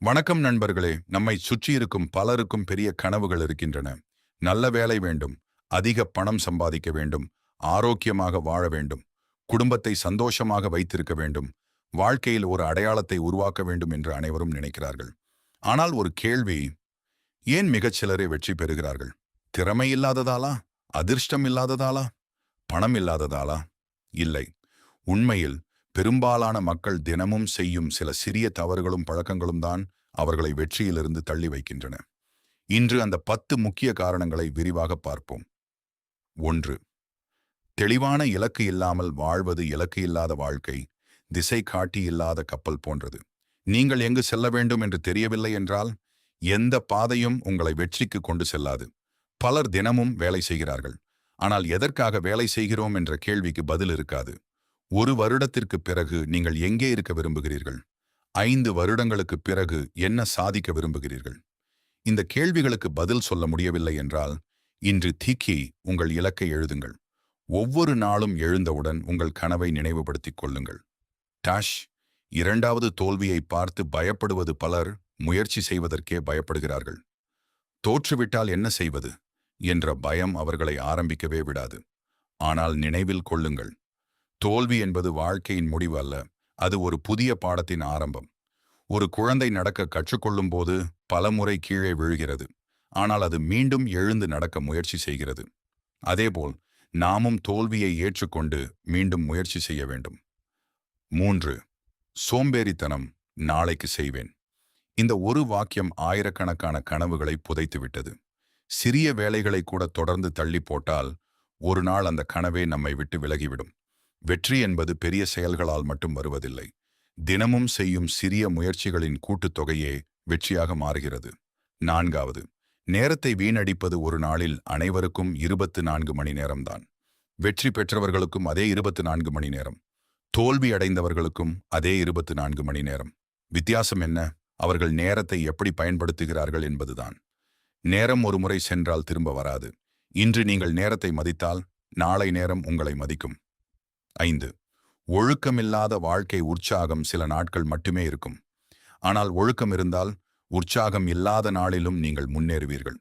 வணக்கம் நண்பர்களே. நம்மை சுற்றியிருக்கும் பலருக்கும் பெரிய கனவுகள் இருக்கின்றன. நல்ல வேலை வேண்டும், அதிக பணம் சம்பாதிக்க வேண்டும், ஆரோக்கியமாக வாழ வேண்டும், குடும்பத்தை சந்தோஷமாக வைத்திருக்க வேண்டும், வாழ்க்கையில் ஒரு அடையாளத்தை உருவாக்க வேண்டும் என்று அனைவரும் நினைக்கிறார்கள். ஆனால் ஒரு கேள்வி, ஏன் மிகச் சிலரே வெற்றி பெறுகிறார்கள்? திறமை இல்லாததாலா? அதிர்ஷ்டம் இல்லாததாலா? பணம் இல்லாததாலா? இல்லை. உண்மையில் பெரும்பாலான மக்கள் தினமும் செய்யும் சில சிறிய தவறுகளும் பழக்கங்களும் தான் அவர்களை வெற்றியிலிருந்து தள்ளி வைக்கின்றன. இன்று அந்த 10 முக்கிய காரணங்களை விரிவாக பார்ப்போம். 1. தெளிவான இலக்கு இல்லாமல் வாழ்வது. இலக்கு இல்லாத வாழ்க்கை திசை காட்டி இல்லாத கப்பல் போன்றது. நீங்கள் எங்கு செல்ல வேண்டும் என்று தெரியவில்லை என்றால் எந்த பாதையும் உங்களை வெற்றிக்கு கொண்டு செல்லாது. பலர் தினமும் வேலை செய்கிறார்கள், ஆனால் எதற்காக வேலை செய்கிறோம் என்ற கேள்விக்கு பதில் இருக்காது. 1 வருடத்திற்கு பிறகு நீங்கள் எங்கே இருக்க விரும்புகிறீர்கள்? 5 வருடங்களுக்கு பிறகு என்ன சாதிக்க விரும்புகிறீர்கள்? இந்த கேள்விகளுக்கு பதில் சொல்ல முடியவில்லை என்றால் இன்று தீக்கி உங்கள் இலக்கை எழுதுங்கள். ஒவ்வொரு நாளும் எழுந்தவுடன் உங்கள் கனவை நினைவுபடுத்திக் கொள்ளுங்கள். டாஷ். 2வது தோல்வியை பார்த்து பயப்படுவது. பலர் முயற்சி செய்வதற்கே பயப்படுகிறார்கள். தோற்றுவிட்டால் என்ன செய்வது என்ற பயம் அவர்களை ஆரம்பிக்கவே விடாது. ஆனால் நினைவில் கொள்ளுங்கள், தோல்வி என்பது வாழ்க்கையின் முடிவு அல்ல, அது ஒரு புதிய பாடத்தின் ஆரம்பம். ஒரு குழந்தை நடக்க கற்றுக்கொள்ளும் போது பல முறை கீழே விழுகிறது, ஆனால் அது மீண்டும் எழுந்து நடக்க முயற்சி செய்கிறது. அதேபோல் நாமும் தோல்வியை ஏற்றுக்கொண்டு மீண்டும் முயற்சி செய்ய வேண்டும். 3. சோம்பேறித்தனம். நாளைக்கு செய்வேன். இந்த ஒரு வாக்கியம் ஆயிரக்கணக்கான கனவுகளை புதைத்துவிட்டது. சிறிய வேலைகளை கூட தொடர்ந்து தள்ளி போட்டால் ஒரு நாள் அந்த கனவே நம்மை விட்டு விலகிவிடும். வெற்றி என்பது பெரிய செயல்களால் மட்டும் வருவதில்லை. தினமும் செய்யும் சிறிய முயற்சிகளின் கூட்டுத்தொகையே வெற்றியாக மாறுகிறது. 4. நேரத்தை வீணடிப்பது. ஒரு நாளில் அனைவருக்கும் 24 மணி நேரம்தான். வெற்றி பெற்றவர்களுக்கும் அதே 24 மணி நேரம், தோல்வி அடைந்தவர்களுக்கும் அதே 24 மணி நேரம். வித்தியாசம் என்ன? அவர்கள் நேரத்தை எப்படி பயன்படுத்துகிறார்கள் என்பதுதான். நேரம் ஒரு முறை சென்றால் திரும்ப வராது. இன்று நீங்கள் நேரத்தை மதித்தால் நாளை நேரம் உங்களை மதிக்கும். 5. ஒழுக்கமில்லாத வாழ்க்கை. உற்சாகம் சில நாட்கள் மட்டுமே இருக்கும், ஆனால் ஒழுக்கம் இருந்தால் உற்சாகம் இல்லாத நாளிலும் நீங்கள் முன்னேறுவீர்கள்.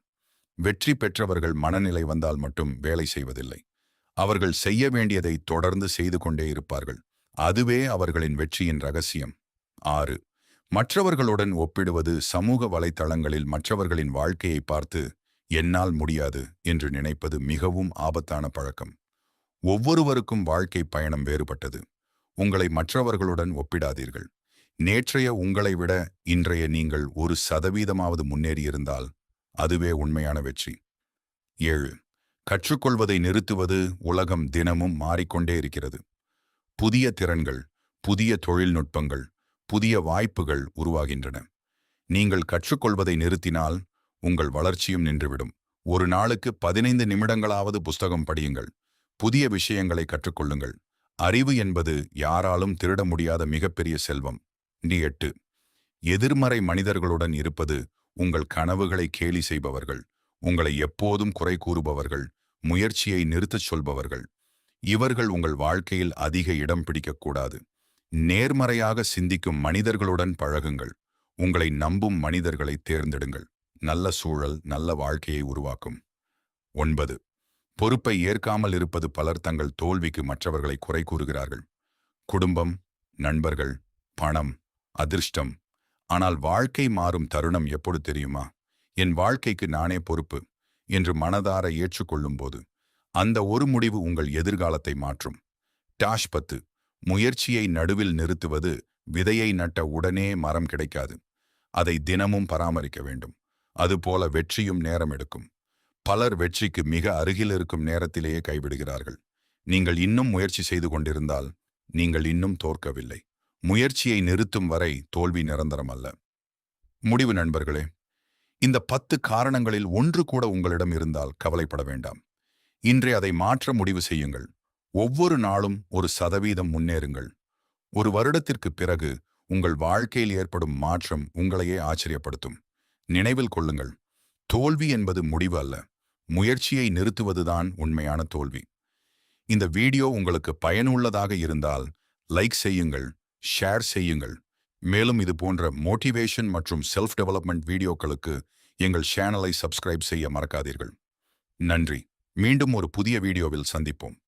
வெற்றி பெற்றவர்கள் மனநிலை வந்தால் மட்டும் வேலை செய்வதில்லை, அவர்கள் செய்ய வேண்டியதை தொடர்ந்து செய்து கொண்டே இருப்பார்கள். அதுவே அவர்களின் வெற்றியின் ரகசியம். 6. மற்றவர்களுடன் ஒப்பிடுவது. சமூக வலைத்தளங்களில் மற்றவர்களின் வாழ்க்கையை பார்த்து என்னால் முடியாது என்று நினைப்பது மிகவும் ஆபத்தான பழக்கம். ஒவ்வொருவருக்கும் வாழ்க்கை பயணம் வேறுபட்டது. உங்களை மற்றவர்களுடன் ஒப்பிடாதீர்கள். நேற்றைய உங்களை விட இன்றைய நீங்கள் 1% முன்னேறியிருந்தால் அதுவே உண்மையான வெற்றி. 7. கற்றுக்கொள்வதை நிறுத்துவது. உலகம் தினமும் மாறிக்கொண்டே இருக்கிறது. புதிய திறன்கள், புதிய தொழில்நுட்பங்கள், புதிய வாய்ப்புகள் உருவாகின்றன. நீங்கள் கற்றுக்கொள்வதை நிறுத்தினால் உங்கள் வளர்ச்சியும் நின்றுவிடும். ஒரு நாளுக்கு 15 நிமிடங்களாவது புஸ்தகம் படியுங்கள். புதிய விஷயங்களை கற்றுக்கொள்ளுங்கள். அறிவு என்பது யாராலும் திருட முடியாத மிகப்பெரிய செல்வம். 8. எதிர்மறை மனிதர்களுடன் இருப்பது. உங்கள் கனவுகளை கேலி செய்பவர்கள், உங்களை எப்போதும் குறை கூறுபவர்கள், முயற்சியை நிறுத்தச் சொல்பவர்கள். இவர்கள் உங்கள் வாழ்க்கையில் அதிக இடம் பிடிக்கக்கூடாது. நேர்மறையாக சிந்திக்கும் மனிதர்களுடன் பழகுங்கள். உங்களை நம்பும் மனிதர்களை தேர்ந்தெடுங்கள். நல்ல சூழல் நல்ல வாழ்க்கையை உருவாக்கும். 9. பொறுப்பை ஏற்காமல் இருப்பது. பலர் தங்கள் தோல்விக்கு மற்றவர்களை குறை கூறுகிறார்கள். குடும்பம், நண்பர்கள், பணம், அதிர்ஷ்டம். ஆனால் வாழ்க்கை மாறும் தருணம் எப்போது தெரியுமா? என் வாழ்க்கைக்கு நானே பொறுப்பு என்று மனதார ஏற்றுக்கொள்ளும் போது. அந்த ஒரு முடிவு உங்கள் எதிர்காலத்தை மாற்றும். டாஷ் 10. முயற்சியை நடுவில் நிறுத்துவது. விதையை நட்ட உடனே மரம் கிடைக்காது, அதை தினமும் பராமரிக்க வேண்டும். அதுபோல வெற்றியும் நேரம் எடுக்கும். பலர் வெற்றிக்கு மிக அருகில் இருக்கும் நேரத்திலேயே கைவிடுகிறார்கள். நீங்கள் இன்னும் முயற்சி செய்து கொண்டிருந்தால் நீங்கள் இன்னும் தோற்கவில்லை. முயற்சியை நிறுத்தும் வரை தோல்வி நிரந்தரம் அல்ல. முடிவு நண்பர்களே, இந்த 10 காரணங்களில் ஒன்று கூட உங்களிடம் இருந்தால் கவலைப்பட வேண்டாம். இன்றே அதை மாற்ற முடிவு செய்யுங்கள். ஒவ்வொரு நாளும் 1% முன்னேறுங்கள். 1 வருடத்திற்கு பிறகு உங்கள் வாழ்க்கையில் ஏற்படும் மாற்றம் உங்களையே ஆச்சரியப்படுத்தும். நினைவில் கொள்ளுங்கள், தோல்வி என்பது முடிவு அல்ல, முயற்சியை நிறுத்துவதுதான் உண்மையான தோல்வி. இந்த வீடியோ உங்களுக்கு பயனுள்ளதாக இருந்தால் லைக் செய்யுங்கள், ஷேர் செய்யுங்கள். மேலும் இது போன்ற மோட்டிவேஷன் மற்றும் செல்ஃப் டெவலப்மெண்ட் வீடியோக்களுக்கு எங்கள் சேனலை சப்ஸ்கிரைப் செய்ய மறக்காதீர்கள். நன்றி. மீண்டும் ஒரு புதிய வீடியோவில் சந்திப்போம்.